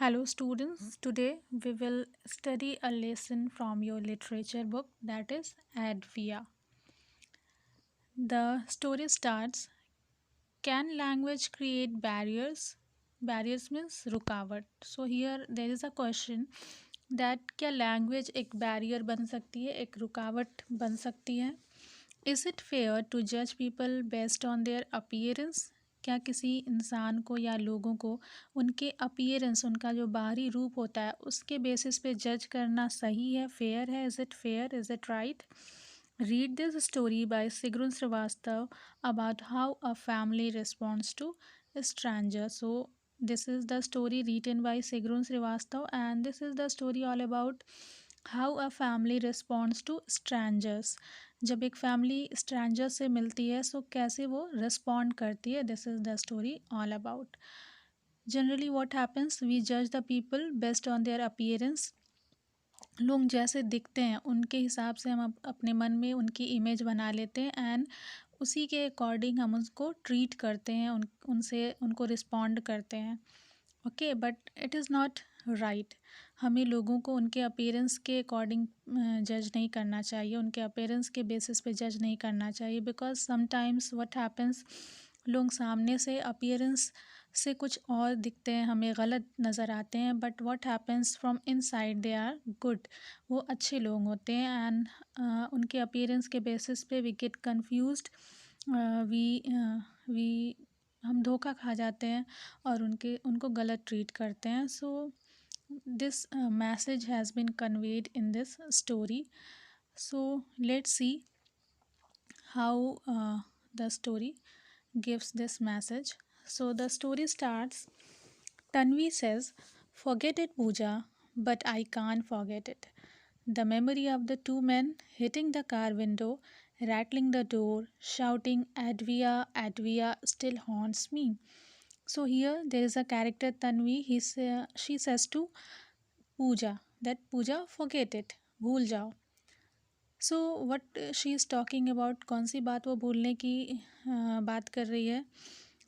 Hello, students. Today we will study a lesson from your literature book that is Advia. The story starts. Can language create barriers? Barriers means रुकावट. So here there is a question that क्या language एक barrier बन सकती है, एक रुकावट बन सकती है? Is it fair to judge people based on their appearance? क्या किसी इंसान को या लोगों को उनके अपीयरेंस, उनका जो बाहरी रूप होता है, उसके बेसिस पे जज करना सही है, फेयर है? Is it fair? Is it right? Read this story by Sigrun Srivastav about how a family responds to a stranger. So, this is the story written by Sigrun Srivastav, and this is the story all about how a family responds to strangers. जब एक family stranger से मिलती है सो कैसे वो respond करती है, this is the story all about. Generally what happens, we जज the people based on their appearance. लोग जैसे दिखते हैं उनके हिसाब से हम अपने मन में उनकी इमेज बना लेते हैं एंड उसी के अकॉर्डिंग हम उसको ट्रीट करते हैं, उनसे उनको रिस्पॉन्ड करते हैं. Okay, but it is not right. हमें लोगों को उनके अपीयरेंस के अकॉर्डिंग जज नहीं करना चाहिए, उनके अपीयरेंस के बेसिस पे जज नहीं करना चाहिए. बिकॉज समटाइम्स व्हाट हैपन्स, लोग सामने से अपीयरेंस से कुछ और दिखते हैं, हमें गलत नज़र आते हैं, but what happens from inside they are good. वो अच्छे लोग होते हैं एंड उनके अपीयरेंस के बेसिस पे वी गेट कन्फ्यूज्ड, वी हम धोखा खा जाते हैं और उनको गलत ट्रीट करते हैं. So this message has been conveyed in this story. So let's see how the story gives this message. So the story starts. Tanvi says, "Forget it, Pooja, but I can't forget it. The memory of the two men hitting the car window, rattling the door, shouting, Advia, Advia, still haunts me." So here there is a character Tanvi. She says to Pooja that Pooja, forget it, भूल जाओ. So what she is talking about, कौन सी बात वो भूलने की बात कर रही है?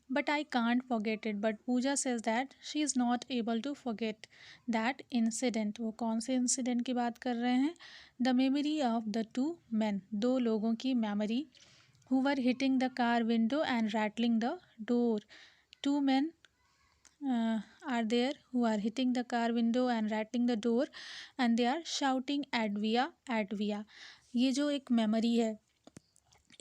But I can't forget it. But Pooja says that she is not able to forget that incident. वो कौन से इंसिडेंट की बात कर रहे हैं? The memory of the two man, दो लोगों की memory, who were hitting the car window and rattling the door. Two men are there who are hitting the car window and rattling the door and they are shouting Advia, Advia. ये जो एक memory है,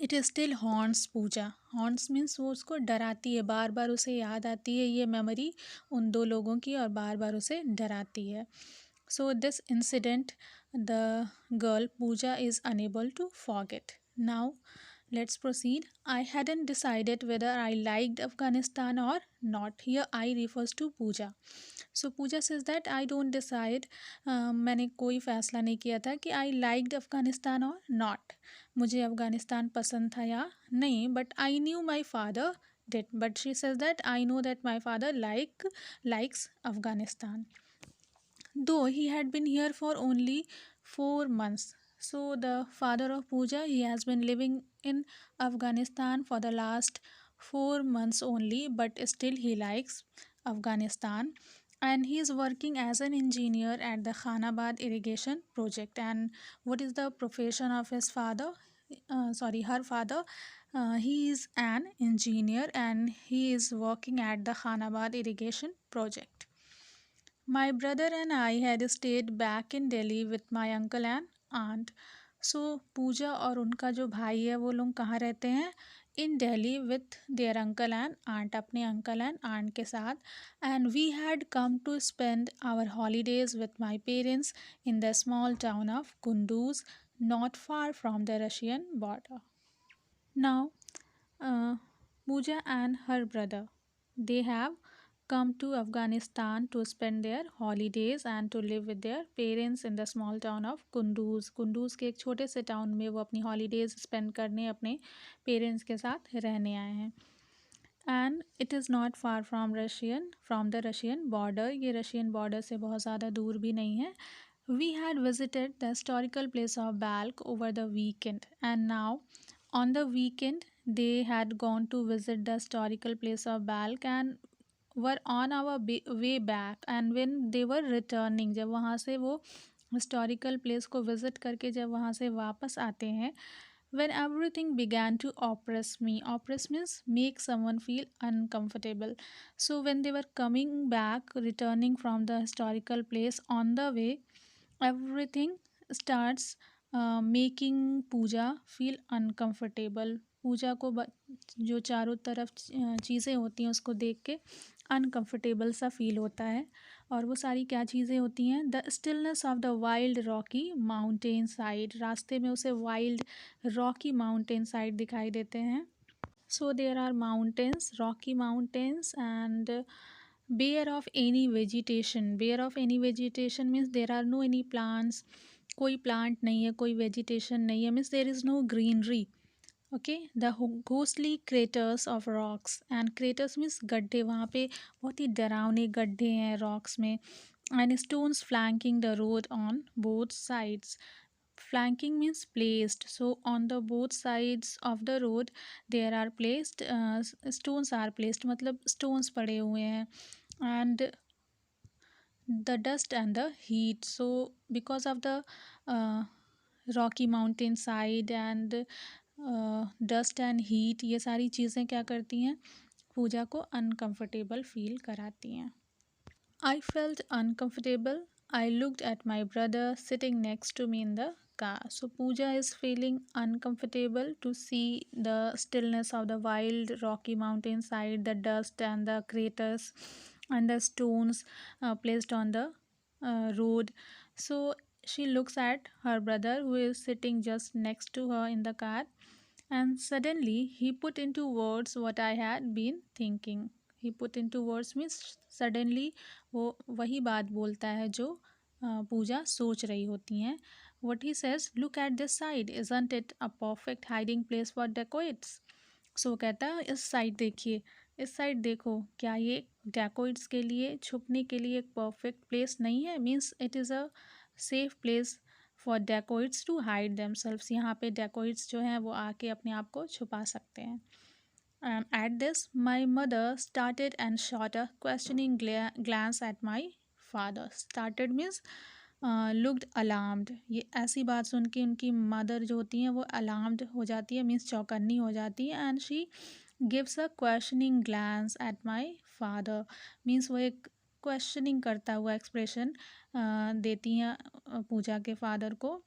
it still haunts Pooja. Haunts means वो उसको डराती है, बार बार उसे याद आती है ये मेमोरी उन दो लोगों की और बार बार उसे डराती है. So this incident the girl Pooja is unable to forget. Now let's proceed. I hadn't decided whether I liked Afghanistan or not. Here I refers to Pooja. So Pooja says that I don't decide. मैंने कोई फ़ैसला नहीं किया था कि I liked Afghanistan or not. मुझे अफ़गानिस्तान पसंद था या नहीं. But I knew my father did. But she says that I know that my father likes Afghanistan. Though he had been here for only 4 months. So the father of Pooja, he has been living in Afghanistan for the last 4 months only, but still he likes Afghanistan. And he is working as an engineer at the Khanabad irrigation project. And what is the profession of his father? Her father. He is an engineer and he is working at the Khanabad irrigation project. My brother and I had stayed back in Delhi with my uncle and aunt. सो पूजा और उनका जो भाई है वो लोग कहाँ रहते हैं? In Delhi with their uncle and aunt, अपने अंकल एंड आंट के साथ. And we had come to spend our holidays with my parents in the small town of Kunduz, not far from the Russian border. Now Pooja and her brother, they have come to Afghanistan to spend their holidays and to live with their parents in the small town of Kunduz. कुंडूज़ के एक छोटे से town में वो अपनी holidays spend करने अपने parents के साथ रहने आए हैं. And it is not far from the Russian border. ये रशियन बॉर्डर से बहुत ज़्यादा दूर भी नहीं है. We had visited the historical place of Balk over the weekend, and now on the weekend they had gone to visit the historical place of Balk. And were on our way back and when they were returning, जब वहाँ से वो historical place को visit करके जब वहाँ से वापस आते हैं, when everything began to oppress me, oppress means make someone feel uncomfortable. So when they were coming back, returning from the historical place, on the way everything starts making Puja feel uncomfortable. पूजा को जो चारों तरफ चीज़ें होती हैं उसको देख के अनकंफर्टेबल सा फील होता है। और वो सारी क्या चीज़ें होती हैं? The stillness of the wild Rocky mountain side, रास्ते में उसे वाइल्ड रॉकी माउंटेन साइड दिखाई देते हैं। So there are mountains, rocky mountains and bare of any vegetation, bare of any vegetation means there are no any plants, कोई plant नहीं है, कोई वेजिटेशन नहीं है, means there is no greenery. Okay, the ghostly craters of rocks, and craters means गड्ढे, वहाँ पे बहुत ही डरावने गड्ढे हैं रॉक्स में। And stones flanking the road on both sides, flanking means placed, so on the both sides of the road there are placed stones are placed, मतलब stones पड़े हुए हैं। and the dust and the heat, so because of the uh, rocky mountain side and dust and heat, ये सारी चीज़ें क्या करती हैं? पूजा को अनकंफर्टेबल फील कराती हैं। I felt uncomfortable. I looked at my brother sitting next to me in the car. So Pooja is feeling uncomfortable to see the stillness of the wild rocky mountainside, the dust and the craters and the stones placed on the road. So she looks at her brother who is sitting just next to her in the car, and suddenly he put into words what I had been thinking. He put into words means suddenly वो वही बात बोलता है जो पूजा सोच रही होती हैं। What he says, look at this side, isn't it a perfect hiding place for dacoits? सो कहता है इस साइड देखिए, इस साइड देखो, क्या ये dacoits के लिए छुपने के लिए एक परफेक्ट प्लेस नहीं है? Means it is a safe place for dacoits to hide themselves, यहाँ पे dacoits जो हैं वो आके अपने आप को छुपा सकते हैं। At this, my mother started and shot a questioning glance at my father. Started means looked alarmed. ये ऐसी बात सुन के उनकी मदर जो होती हैं वो alarmed हो जाती है, मीन्स चौकन्नी हो जाती है। and she gives a questioning glance at my father, means वो एक क्वेश्चनिंग करता हुआ एक्सप्रेशन देती हैं पूजा के फादर को।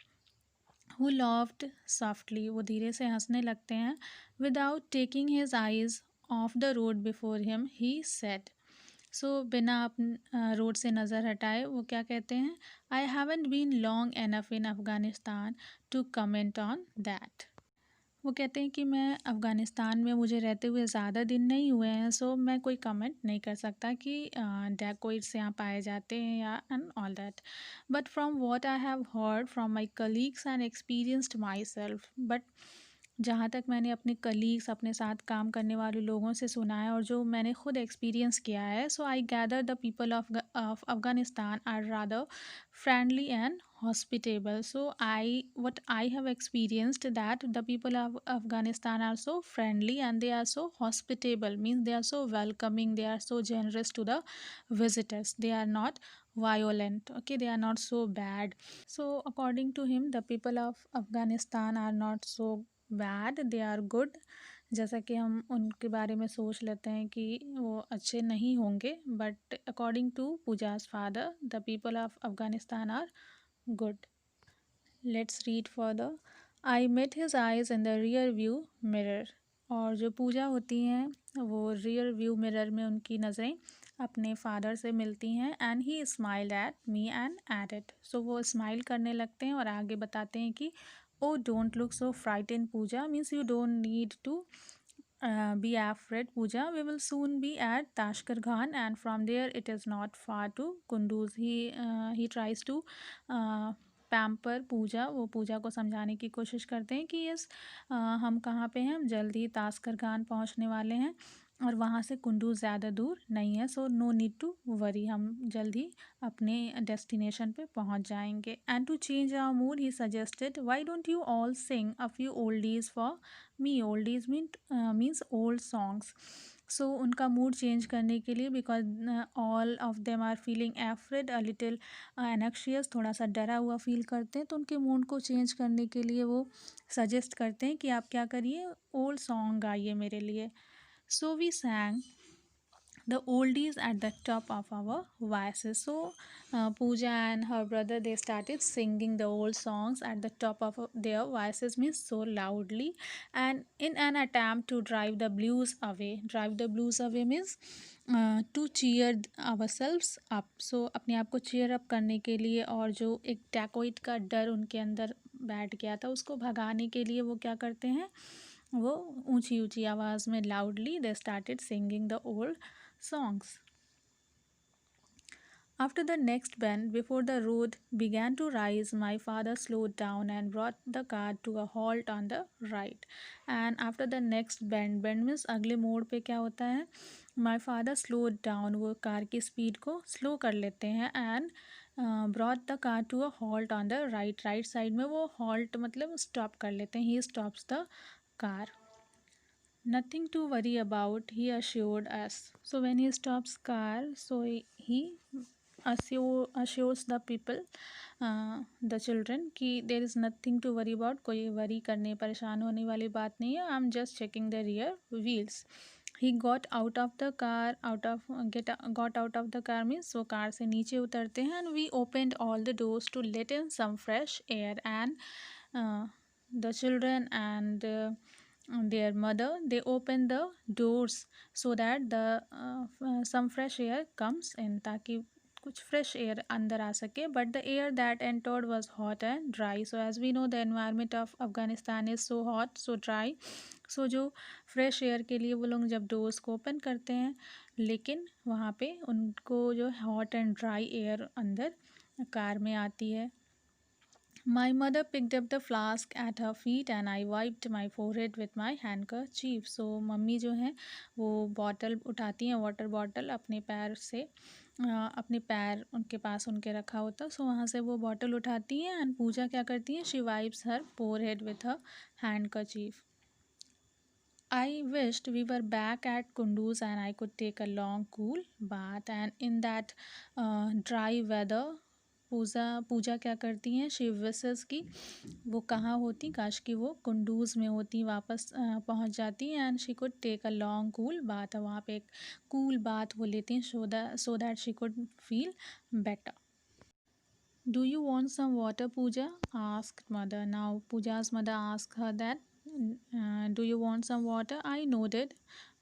who laughed softly, वो धीरे से हंसने लगते हैं। without taking his eyes off the road before him, he said, so बिना रोड से नज़र हटाए वो क्या कहते हैं? I haven't been long enough in Afghanistan to comment on that. वो कहते हैं कि मैं अफ़गानिस्तान में मुझे रहते हुए ज़्यादा दिन नहीं हुए हैं, सो मैं कोई कमेंट नहीं कर सकता कि dacoits यहाँ पाए जाते हैं या and all that. But from what I have heard from my colleagues and experienced my self, but जहाँ तक मैंने अपने कलीग्स, अपने साथ काम करने वाले लोगों से सुना है और जो मैंने खुद एक्सपीरियंस किया है, so I gather the people of Afghanistan are rather friendly and hospitable. So what I have experienced that the people of Afghanistan are so friendly and they are so hospitable, means they are so welcoming, they are so generous to the visitors, they are not violent, okay, they are not so bad. So according to him, the people of Afghanistan are not so bad, they are good। जैसा कि हम उनके बारे में सोच लेते हैं कि वो अच्छे नहीं होंगे, but according to Pooja's father the people of Afghanistan are good. Let's read further. I met his eyes in the rear view mirror, और जो पूजा होती हैं वो रियर व्यू मिरर में उनकी नज़रें अपने फादर से मिलती हैं। And he smiled at me and added, so वो स्माइल करने लगते हैं और आगे बताते हैं कि oh don't look so frightened Pooja, means you don't need to be afraid Pooja, we will soon be at Tashkar Ghan and from there it is not far to Kunduz। he tries to pamper Pooja, वो पूजा को समझाने की कोशिश करते हैं कि yes हम कहाँ पे हैं, हम जल्दी तास्कर खान पहुँचने वाले हैं और वहाँ से कुंडूज़ ज़्यादा दूर नहीं है, so no need to worry, हम जल्दी अपने डेस्टिनेशन पे पहुँच जाएंगे। And to change our mood he suggested, why don't you all sing a few oldies for me, oldies means old songs. So उनका मूड चेंज करने के लिए, because all of them are feeling afraid a little anxious, थोड़ा सा डरा हुआ feel करते हैं, तो उनके मूड को चेंज करने के लिए वो सजेस्ट करते हैं कि आप क्या करिए, ओल्ड सॉन्ग गाइए मेरे लिए. So we sang the oldies at the top of our voices. So Pooja and her brother, they started singing the old songs at the top of their voices, means so loudly, and in an attempt to drive the blues away. Drive the blues away means to cheer ourselves up. So अपने आप को cheer up करने के लिए, और जो एक टैकोइड का डर उनके अंदर बैठ गया था उसको भगाने के लिए वो क्या करते हैं, वो ऊंची ऊंची आवाज़ में loudly they started singing the old songs. After the next bend, before the road began to rise, my father slowed down and brought the car to a halt on the right. And after the next bend, bend means अगले मोड़ पे क्या होता है, my father slowed down, वो car की speed को slow कर लेते हैं, and brought the car to a halt on the right. Right side में वो halt मतलब स्टॉप कर लेते हैं, he stops the car. Nothing to worry about, he assured us. So when he stops car, so he assures the people, the children, कि there is nothing to worry about, कोई worry करने परेशान होने वाली बात नहीं है, I'm just checking the rear wheels. He got out of the car, got out of the car means वो कार से नीचे उतरते हैं, and we opened all the doors to let in some fresh air, and the children and their mother, they open the doors so that the some fresh air comes in, ताकि कुछ fresh air अंदर आ सके. But the air that entered was hot and dry. So as we know, the environment of Afghanistan is so hot, so dry. So जो fresh air के लिए वो लोग जब doors को open करते हैं, लेकिन वहाँ पे उनको जो hot and dry air अंदर कार में आती है. My mother picked up the flask at her feet and I wiped my forehead with my handkerchief. So mummy जो हैं वो बॉटल उठाती हैं, वाटर बॉटल अपने पैर से, अपने पैर उनके पास उनके रखा होता, सो वहाँ से वो बॉटल उठाती हैं, एंड पूजा क्या करती हैं, she wipes her forehead with her handkerchief. I wished we were back at Kunduz and I could take a long cool bath. And in that dry weather, पूजा क्या करती हैं, शी विशेस की वो कहाँ होती, काश कि वो कुंडूज़ में होती, वापस पहुँच जाती, and she could take a long cool bath. वहाँ पे एक कूल बाथ वो लेती हैं, so that she could feel better. Do you want some water, Pooja? Asked mother. Now Pooja's mother asked her that, do you want some water? I nodded.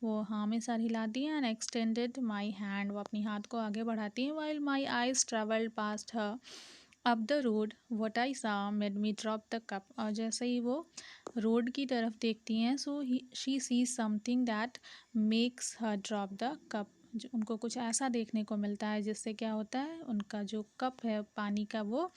वो हाँ में sir हिलाती हैं, and extended my hand. वो अपनी हाथ को आगे बढ़ाती हैं, while my eyes travelled past her up the road. What I saw made me drop the cup. और जैसे ही वो रोड की तरफ देखती हैं, so she sees something that makes her drop the cup. उनको कुछ ऐसा देखने को मिलता है जिससे क्या होता है, उनका जो कप है पानी का वो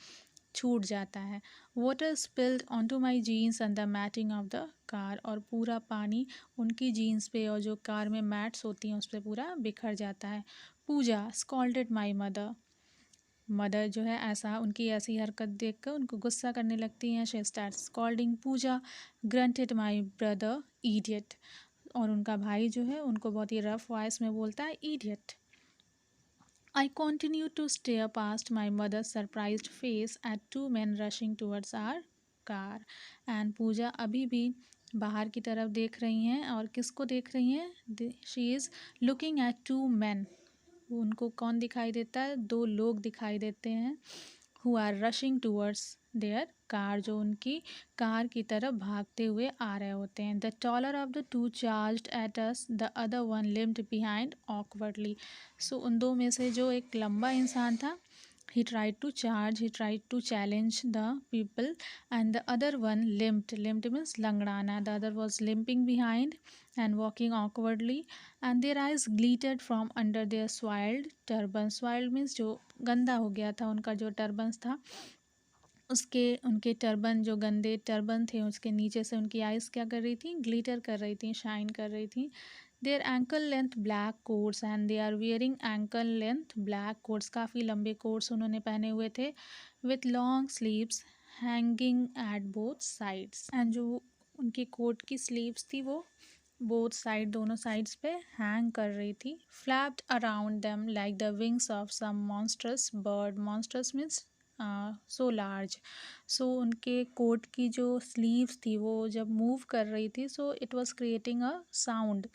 छूट जाता है. Water spilled onto my jeans and the matting of the car. और पूरा पानी उनकी जीन्स पे और जो कार में मैट्स होती हैं उस पर पूरा बिखर जाता है. पूजा स्कॉल्डेड माई मदर जो है ऐसा, उनकी ऐसी हरकत देखकर उनको गुस्सा करने लगती हैं. She start scolding Pooja. Grunted my brother idiot. और उनका भाई जो है उनको बहुत ही रफ वॉइस में बोलता है, idiot. I continued to stare past my mother's surprised face at two men rushing towards our car. And पूजा अभी भी बाहर की तरफ देख रही हैं, और किसको देख रही हैं, she is looking at two man. उनको कौन दिखाई देता है, दो लोग दिखाई देते हैं, who are rushing towards their car, जो उनकी कार की तरफ भागते हुए आ रहे होते हैं. The taller of the two charged at us, the other one limped behind awkwardly. So उन दो में से जो एक लंबा इंसान था, he tried to challenge the people, and the other one limped means langrana. The other was limping behind and walking awkwardly, and their eyes glittered from under their soiled turbans. Soiled means जो गंदा हो गया था, उनका जो turbans था उसके, उनके टर्बन जो गंदे टर्बन थे उसके नीचे से उनकी आइज़ क्या कर रही थी, ग्लिटर कर रही थी, शाइन कर रही थी. Their ankle length black coats, and they are wearing ankle length black coats. काफ़ी लंबे कोट्स उन्होंने पहने हुए थे, with long sleeves hanging at both sides. And जो उनकी कोट की स्लीव्स थी वो बोथ साइड, दोनों साइड्स पे हैंग कर रही थी. Flapped around them like the wings of some monstrous bird. Monstrous means so large. So उनके कोट की जो स्लीव्स थी वो जब मूव कर रही थी, so it was creating a sound.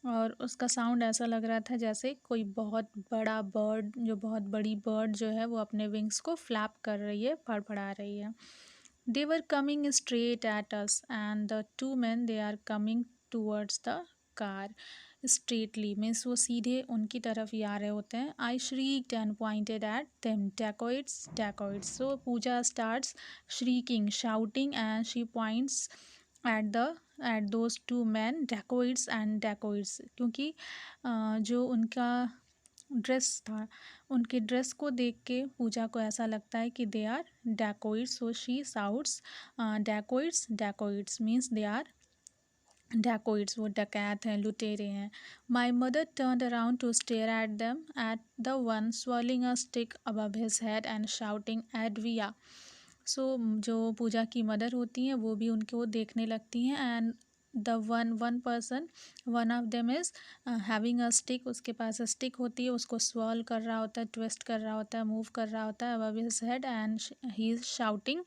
और उसका साउंड ऐसा लग रहा था जैसे कोई बहुत बड़ा बर्ड, जो बहुत बड़ी बर्ड जो है वो अपने विंग्स को फ्लैप कर रही है, फड़फड़ा रही है. They were coming straight at us, and the two men, they are coming towards the car. Straightly means वो सीधे उनकी तरफ ही आ रहे होते हैं. I shrieked and pointed at them. Dacoits, dacoits. So Pooja starts shrieking, shouting, and she points at those two men, dacoits and dacoits. क्योंकि जो उनका ड्रेस था, उनके ड्रेस को देख के पूजा को ऐसा लगता है कि they are dacoits. So she shouts dacoits. Dacoits means they are dacoits, वो डकैत हैं, लुटेरे हैं. My mother turn around to stare at them at the one swirling a stick above his head and shouting एडविया. So जो पूजा की mother होती हैं वो भी उनको देखने लगती हैं. And the one person, one of them is having a stick. उसके पास स्टिक होती है, उसको स्वर्ल कर रहा होता है, ट्विस्ट कर रहा होता है, मूव कर रहा होता है above his head, and he is shouting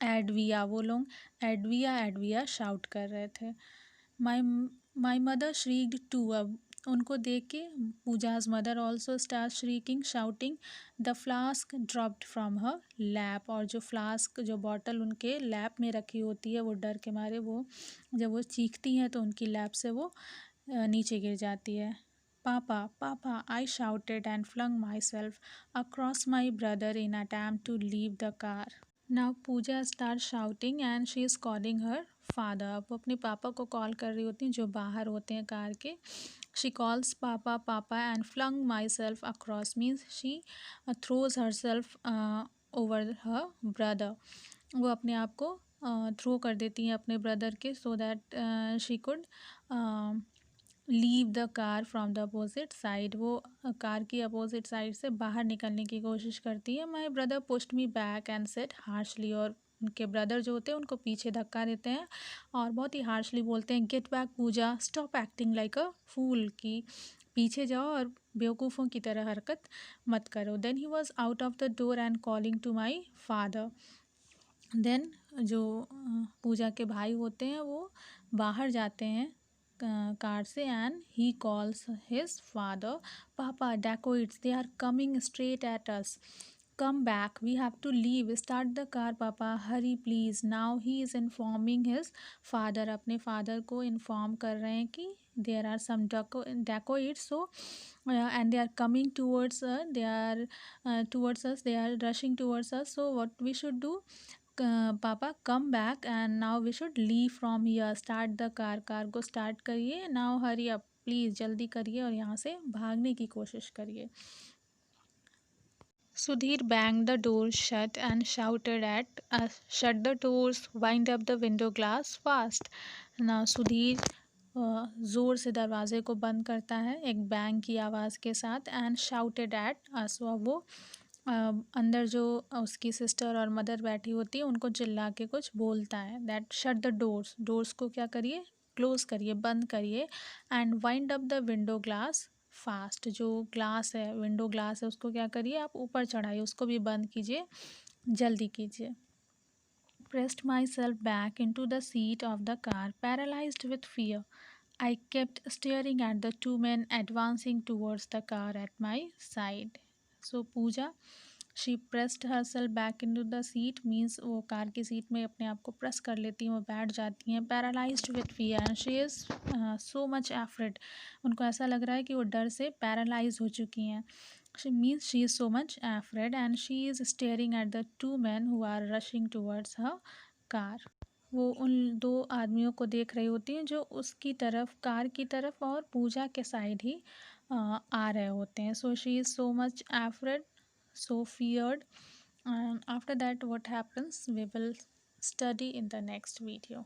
एडविया. वो लोग एडविया एडविया शाउट कर रहे थे. My mother shrieked too. अब उनको देख के Pooja's mother also start shrieking, shouting. The flask dropped from her lap. और जो फ्लास्क, जो बॉटल उनके लैप में रखी होती है, वो डर के मारे वो जब वो चीखती हैं तो उनकी लैप से वो नीचे गिर जाती है. Papa papa, I shouted and flung my self across my brother in attempt to leave the car. Now Pooja start shouting and she is calling her father. अब वो अपने पापा को कॉल कर रही होती हैं जो बाहर होते हैं कार के. She calls papa papa and flung my self across means she throws her self over her brother. वो अपने आप को थ्रो कर देती हैं अपने ब्रदर के, सो that she could leave the car from the opposite side. वो कार की अपोजिट साइड से बाहर निकलने की कोशिश करती है. My brother pushed me back and said harshly. और उनके ब्रदर जो होते हैं उनको पीछे धक्का देते हैं और बहुत ही हार्शली बोलते हैं, get back Pooja, stop acting like a fool. की पीछे जाओ और बेवकूफ़ों की तरह हरकत मत करो. Then he was out of the door and calling to my father. Then जो पूजा के भाई होते हैं वो बाहर जाते हैं कार से and he calls his father, पापा dacoits, they are coming straight at us. Come back, we have to leave. Start the car, papa. Hurry please. Now he is informing his father. अपने father को inform कर रहे हैं कि there are some dacoits. So and they are coming towards us. They are rushing towards us. So what we should do? Papa come back and now we should leave from here. Start the car. Car को start करिए. Now hurry up please, जल्दी करिए और यहाँ से भागने की कोशिश करिए. Sudhir banged the door shut and shouted at us, shut the doors, wind up the window glass fast. Now Sudhir ज़ोर से दरवाजे को बंद करता है एक बैंग की आवाज़ के साथ. And shouted at us. वो अंदर जो उसकी सिस्टर और मदर बैठी होती है उनको चिल्ला के कुछ बोलता है. That shut the doors. Doors को क्या करिए, क्लोज़ करिए, बंद करिए. And wind up the window glass fast. जो ग्लास है, विंडो ग्लास है, उसको क्या करिए आप ऊपर चढ़ाइए, उसको भी बंद कीजिए, जल्दी कीजिए. Pressed myself back into the seat of the car, paralyzed with fear. I kept staring at the two men advancing towards the car at my side. So Pooja, she pressed herself back into the seat means वो car की seat में अपने आप को press कर लेती हैं, वो बैठ जाती हैं. Paralysed with fear and she is so much afraid. उनको ऐसा लग रहा है कि वो डर से पैरालाइज हो चुकी हैं. She means she is so much afraid and she is staring at the two men who are rushing towards her car. वो उन दो आदमियों को देख रही होती हैं जो उसकी तरफ, कार की तरफ और पूजा के साइड ही आ रहे होते हैं. So she is so much afraid, so feared. And after that what happens we will study in the next video.